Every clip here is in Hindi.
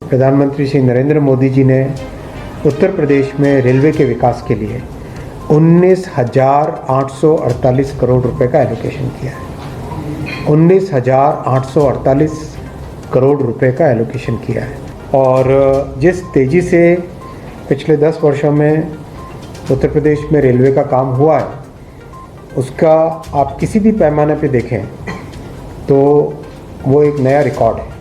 प्रधानमंत्री श्री नरेंद्र मोदी जी ने उत्तर प्रदेश में रेलवे के विकास के लिए 19,848 करोड़ रुपए का एलोकेशन किया है। 19,848 करोड़ रुपए का एलोकेशन किया है और जिस तेज़ी से पिछले 10 वर्षों में उत्तर प्रदेश में रेलवे का काम हुआ है, उसका आप किसी भी पैमाने पे देखें तो वो एक नया रिकॉर्ड है।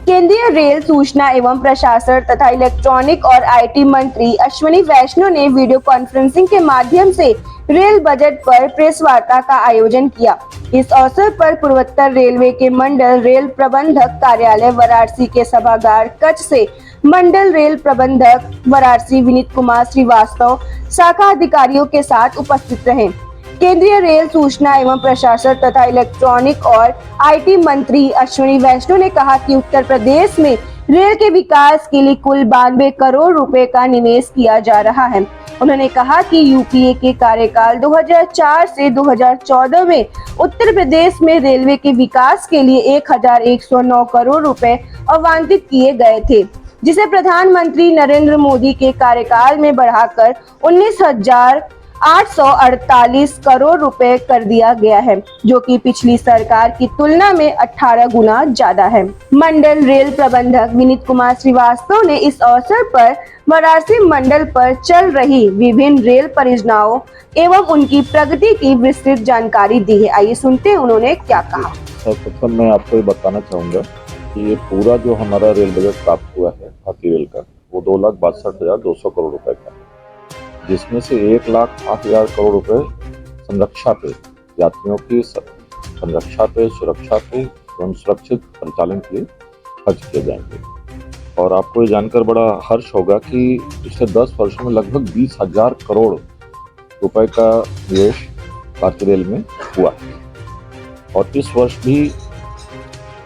केंद्रीय रेल सूचना एवं प्रशासन तथा इलेक्ट्रॉनिक और आईटी मंत्री अश्विनी वैष्णव ने वीडियो कॉन्फ्रेंसिंग के माध्यम से रेल बजट पर प्रेस वार्ता का आयोजन किया। इस अवसर पर पूर्वोत्तर रेलवे के मंडल रेल प्रबंधक कार्यालय वाराणसी के सभागार कच्छ से मंडल रेल प्रबंधक वाराणसी विनीत कुमार श्रीवास्तव शाखा अधिकारियों के साथ उपस्थित रहे। केंद्रीय रेल सूचना एवं प्रशासन तथा इलेक्ट्रॉनिक और आईटी मंत्री अश्विनी वैष्णव ने कहा कि उत्तर प्रदेश में रेल के विकास के लिए कुल 92 करोड़ रुपए का निवेश किया जा रहा है। उन्होंने कहा कि यूपीए के कार्यकाल 2004 से 2014 में उत्तर प्रदेश में रेलवे के विकास के लिए 1,109 करोड़ रुपए आवंटित किए गए थे, जिसे प्रधानमंत्री नरेंद्र मोदी के कार्यकाल में बढ़ाकर 19,848 करोड़ रुपए कर दिया गया है, जो कि पिछली सरकार की तुलना में 18 गुना ज्यादा है। मंडल रेल प्रबंधक विनीत कुमार श्रीवास्तव ने इस अवसर पर वाराणसी मंडल पर चल रही विभिन्न रेल परियोजनाओं एवं उनकी प्रगति की विस्तृत जानकारी दी है। आइए सुनते हैं उन्होंने क्या कहा। सर्वप्रथम मैं आपको ये बताना चाहूँगा कि ये पूरा जो हमारा रेल बजट प्राप्त हुआ है भारतीय रेल का, वो 2,62,200 करोड़ रुपए का, जिसमें से 1,08,000 करोड़ रुपए संरक्षा पे, यात्रियों की संरक्षा पे, सुरक्षा पे एवं सुरक्षित परिचालन के लिए खर्च किए जाएंगे। और आपको ये जानकर बड़ा हर्ष होगा कि पिछले 10 वर्षों में लगभग 20,000 करोड़ रुपए का निवेश भारतीय रेल में हुआ है। और इस वर्ष भी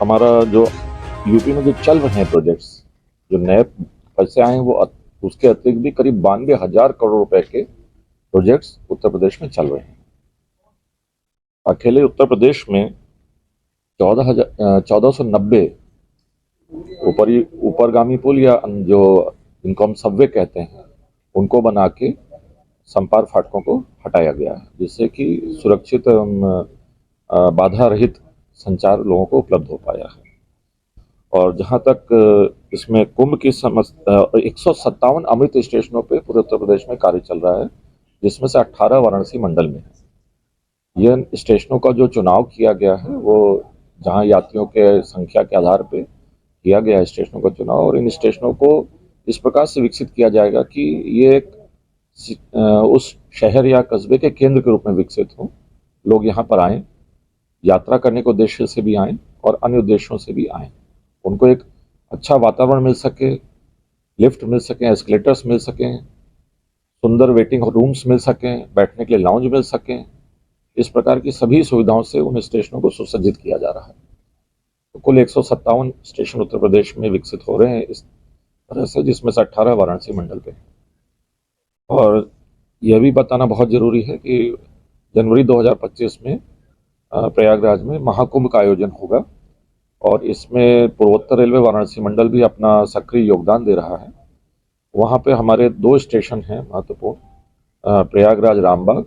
हमारा जो यूपी में जो चल रहे हैं प्रोजेक्ट्स, जो नए पैसे आए हैं, वो उसके अतिरिक्त भी करीब 92,000 करोड़ रुपए के प्रोजेक्ट्स उत्तर प्रदेश में चल रहे हैं। अकेले उत्तर प्रदेश में 1490 ऊपरगामी पुल या जो इनको हम सबवे कहते हैं, उनको बना के संपार फाटकों को हटाया गया है, जिससे कि सुरक्षित एवं बाधा रहित संचार लोगों को उपलब्ध हो पाया है। और जहाँ तक इसमें कुंभ की 157 अमृत स्टेशनों पे पूरे उत्तर प्रदेश में कार्य चल रहा है, जिसमें से 18 वाराणसी मंडल में है। यह स्टेशनों का जो चुनाव किया गया है, वो जहाँ यात्रियों के संख्या के आधार पे किया गया है स्टेशनों का चुनाव, और इन स्टेशनों को इस प्रकार से विकसित किया जाएगा कि ये उस शहर या कस्बे के केंद्र के रूप में विकसित हो। लोग यहाँ पर आएँ, यात्रा करने के उद्देश्य से भी आएँ और अन्य उद्देश्यों से भी आएँ। उनको एक अच्छा वातावरण मिल सके, लिफ्ट मिल सकें, एस्केलेटर्स मिल सकें, सुंदर वेटिंग रूम्स मिल सकें, बैठने के लिए लाउंज मिल सकें। इस प्रकार की सभी सुविधाओं से उन स्टेशनों को सुसज्जित किया जा रहा है। तो कुल 157 स्टेशन उत्तर प्रदेश में विकसित हो रहे हैं इस तरह से, जिसमें से 18 वाराणसी मंडल पे। और यह भी बताना बहुत जरूरी है कि जनवरी 2025 में प्रयागराज में महाकुंभ का आयोजन होगा, और इसमें पूर्वोत्तर रेलवे वाराणसी मंडल भी अपना सक्रिय योगदान दे रहा है। वहाँ पे हमारे 2 स्टेशन हैं महत्वपूर्ण, प्रयागराज रामबाग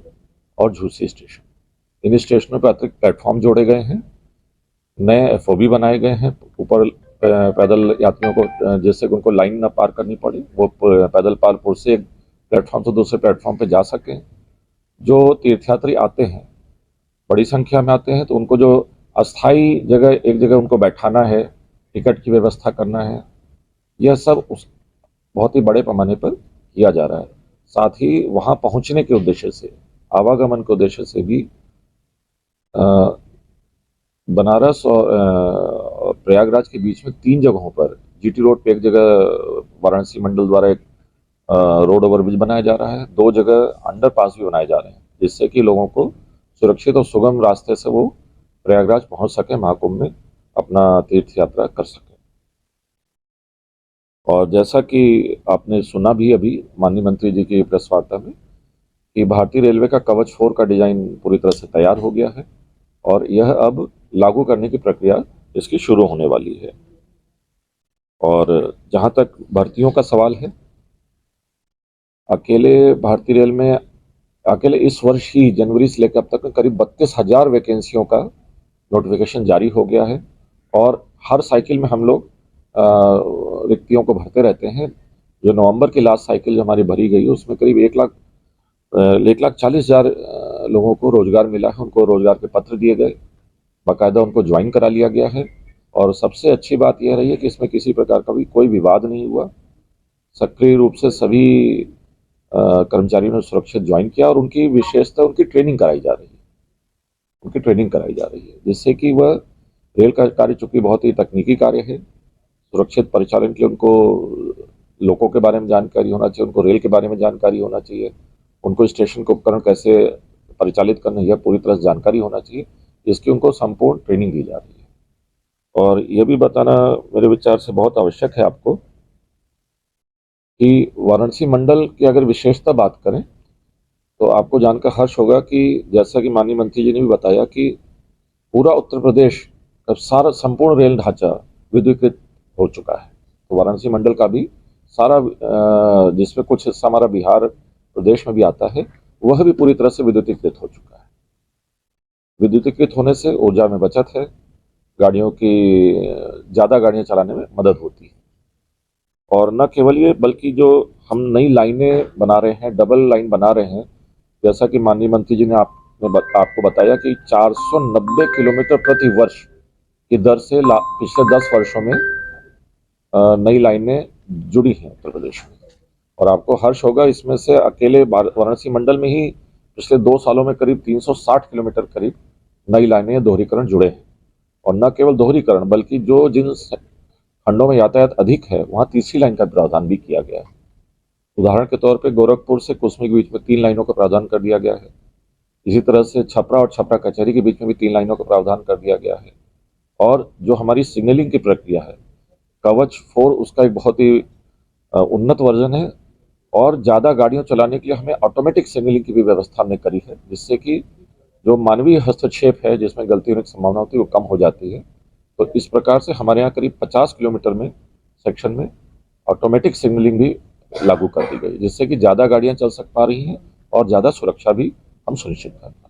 और झूसी स्टेशन। इन स्टेशनों पर अतिरिक्त प्लेटफॉर्म जोड़े गए हैं, नए एफओबी बनाए गए हैं। ऊपर पैदल यात्रियों को, जैसे उनको लाइन न पार करनी पड़े, वो पैदल पालपुर से एक प्लेटफॉर्म से दूसरे प्लेटफॉर्म पे जा सकें। जो तीर्थयात्री आते हैं, बड़ी संख्या में आते हैं, तो उनको जो अस्थाई जगह, एक जगह उनको बैठाना है, टिकट की व्यवस्था करना है, यह सब उस बहुत ही बड़े पैमाने पर किया जा रहा है। साथ ही वहाँ पहुँचने के उद्देश्य से, आवागमन के उद्देश्य से भी बनारस और प्रयागराज के बीच में 3 जगहों पर, जीटी रोड पे एक जगह वाराणसी मंडल द्वारा एक रोड ओवरब्रिज बनाया जा रहा है, 2 जगह अंडरपास भी बनाए जा रहे हैं, जिससे कि लोगों को सुरक्षित और सुगम रास्ते से वो प्रयागराज पहुंच सके, महाकुंभ में अपना तीर्थ यात्रा कर सके। और जैसा कि आपने सुना भी अभी माननीय मंत्री जी की प्रेस वार्ता में, कि भारतीय रेलवे का कवच 4 का डिजाइन पूरी तरह से तैयार हो गया है, और यह अब लागू करने की प्रक्रिया इसकी शुरू होने वाली है। और जहाँ तक भर्तियों का सवाल है, अकेले भारतीय रेल में अकेले इस वर्ष ही जनवरी से लेकर अब तक करीब 32,000 वैकेंसियों का नोटिफिकेशन जारी हो गया है और हर साइकिल में हम लोग रिक्तियों को भरते रहते हैं। जो नवंबर की लास्ट साइकिल जो हमारी भरी गई उसमें करीब 1,40,000 लोगों को रोजगार मिला है। उनको रोजगार के पत्र दिए गए, बाकायदा उनको ज्वाइन करा लिया गया है और सबसे अच्छी बात यह रही है कि इसमें किसी प्रकार का भी कोई विवाद नहीं हुआ। सक्रिय रूप से सभी कर्मचारियों ने सुरक्षित ज्वाइन किया और उनकी विशेषता उनकी ट्रेनिंग कराई जा रही है, जिससे कि वह रेल का कार्य चूंकि बहुत ही तकनीकी कार्य है, सुरक्षित परिचालन के लिए उनको लोगों के बारे में जानकारी होना चाहिए, उनको रेल के बारे में जानकारी होना चाहिए, उनको स्टेशन के उपकरण कैसे परिचालित करना यह पूरी तरह से जानकारी होना चाहिए, इसकी उनको संपूर्ण ट्रेनिंग दी जा रही है। और यह भी बताना मेरे विचार से बहुत आवश्यक है आपको कि वाराणसी मंडल की अगर विशेषता बात करें तो आपको जानकर हर्ष होगा कि जैसा कि माननीय मंत्री जी ने भी बताया कि पूरा उत्तर प्रदेश का सारा संपूर्ण रेल ढांचा विद्युतीकृत हो चुका है। तो वाराणसी मंडल का भी सारा जिसमें कुछ हिस्सा हमारा बिहार प्रदेश में भी आता है, वह भी पूरी तरह से विद्युतीकृत हो चुका है। विद्युतीकृत होने से ऊर्जा में बचत है, गाड़ियों की ज़्यादा गाड़ियाँ चलाने में मदद होती है। और न केवल ये बल्कि जो हम नई लाइनें बना रहे हैं, डबल लाइन बना रहे हैं, जैसा कि माननीय मंत्री जी ने आपको बताया कि 490 किलोमीटर प्रति वर्ष की दर से पिछले 10 वर्षों में नई लाइनें जुड़ी हैं उत्तर प्रदेश में। और आपको हर्ष होगा, इसमें से अकेले वाराणसी मंडल में ही पिछले 2 सालों में करीब 360 किलोमीटर करीब नई लाइनें दोहरीकरण जुड़े हैं। और न केवल दोहरीकरण बल्कि जिन खंडों में यातायात अधिक है वहाँ तीसरी लाइन का प्रावधान भी किया गया है। उदाहरण के तौर पे गोरखपुर से कुसमी के बीच में 3 लाइनों का प्रावधान कर दिया गया है। इसी तरह से छपरा और छपरा कचहरी के बीच में भी 3 लाइनों का प्रावधान कर दिया गया है। और जो हमारी सिग्नलिंग की प्रक्रिया है, कवच 4 उसका एक बहुत ही उन्नत वर्जन है और ज़्यादा गाड़ियों चलाने के लिए हमें ऑटोमेटिक सिग्नलिंग की भी व्यवस्था हमने करी है, जिससे कि जो मानवीय हस्तक्षेप है, जिसमें गलती होने की संभावना होती है, वो कम हो जाती है। तो इस प्रकार से हमारे यहाँ करीब 50 किलोमीटर में सेक्शन में ऑटोमेटिक सिग्नलिंग भी लागू कर दी गई, जिससे कि ज़्यादा गाड़ियाँ चल पा रही हैं और ज़्यादा सुरक्षा भी हम सुनिश्चित कर पाए।